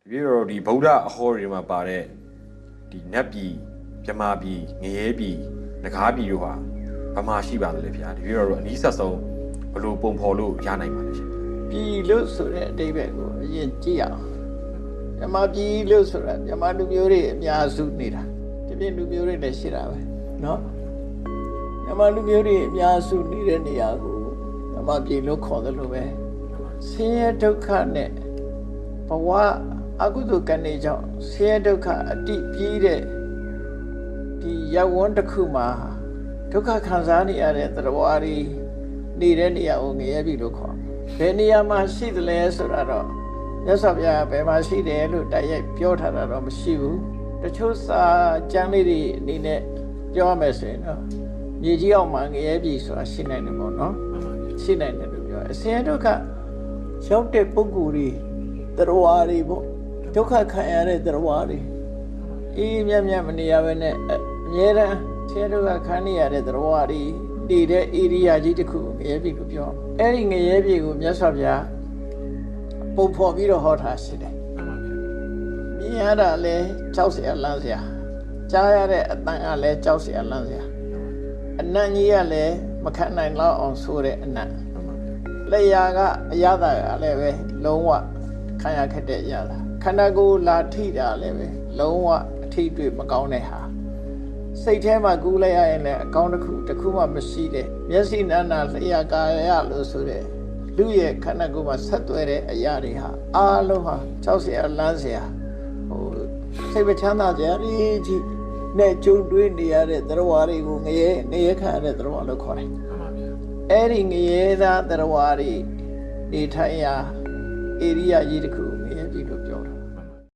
ပြီးတော့ဒီဗုဒ္ဓအဟောတွေမှာပါတဲ့ဒီနတ်ပြည်မြမာပြည်ငရဲပြည်နဂါးပြည်တို့ဟာဘာမှရှိပါသလဲဗျာဒီပြီးတော့အနည်းဆက်ဆုံးဘယ်လိုပုံဖော်လို့ရနိုင်ပါလဲရှင်ပြည်လို့ဆိုတဲ့အဓိပ္ပာယ်ကိုအရင်ကြည့်အောင်မြမာပြည်လို့ဆိုတာမြမာလူမျိုးတွေအများစုနေတာဒီပြင်လူမျိုးတွေလည်းရှိတာပဲเนาะမြမာလူမျိုးတွေအများစုနေတဲ့နေရာကိုမြမာပြည်လို့ခေါ်တယ်လို့ပဲဆင်းရဲဒုက္ခနဲ့ဘဝအကုသိုလ်ကံတွေကြောင့်ဆင်းရဲဒုက္ခအတိပြေးတဲ့ဒီရပ်ဝန်းတစ်ခုမှာဒုက္ခခံစားနေရတဲ့သတ္တဝါတွေနေတဲ့နေရာကိုငရဲပြည်လို့ခေါ်ဘယ်နေရာမှာရှိသလဲဆိုတာတော့မြတ်စွာဘုရားဘယ်မှာရှိတယ်လို့တိုက်ရိုက်ပြောထားတာတော့မရှိဘူးတချို့စာကျမ်းလေးတွေအနေနဲ့ပြောရမယ်ဆိုရင်တော့မြေကြီးအောင်မှာငရဲပြည်ဆိုတာရှိနိုင်တယ်ပေါ့နော်ရှိနိုင်တယ်လို့ပြောအစင်းဒုက္ခရောက်တဲ့ပုဂ္ဂိုလ်တွေသတ္တဝါတွေပေါ့ဒုက္ခခံရတဲ့သတ္တဝါတွေအေးမြတ်မြတ်မနေရဘဲနဲ့အမြဲတမ်းဆင်းဒုက္ခခံနေရတဲ့သတ္တဝါတွေနေတဲ့ဧရိယာကြီးတစ်ခုငရဲပြည်ကိုပြောအဲ့ဒီငရဲပြည်ကိုမြတ်စွာဘုရားပုံဖော်ပြီးတော့ဟောထားရှိတယ်မြင်ရတာလဲကြောက်เสียလန့်เสียကြားရတဲ့အတန်ကလည်းကြောက်เสียလန့်เสียအနံ့ကြီးကလည်းမခံနိုင်တော့အောင်ဆိုတဲ့အနံ့လက်ရာကအရသာကလည်းပဲလုံးဝခံရခက်တဲ့အရာလားခန္ဓာကိုယ်လာထိတာလည်းပဲလုံးဝအထိတွေ့မကောင်းတဲ့ဟာစိတ်ထဲမှာကူးလိုက်ရရင်လည်းအကောင်းတစ်ခုမှမရှိတဲ့မျက်စိနာနာလျှာကာယလို့ဆိုတဲ့လူရဲ့ခန္ဓာကိုယ်မှာဆက်သွဲတဲ့အရာတွေဟာအားလုံးဟာကြောက်เสียလန့်เสียစိတ်မချမ်းသာကြရကြီးနဲ့ကြုံတွေ့နေရတဲ့သတ္တဝါတွေကိုငရဲခံရတဲ့သတ္တဝါလို့ခေါ်တယ်အဲ့ဒီငရဲသားသတ္တဝါတွေနေထိုင်ရာဧရိယာကြီးတစ်ခု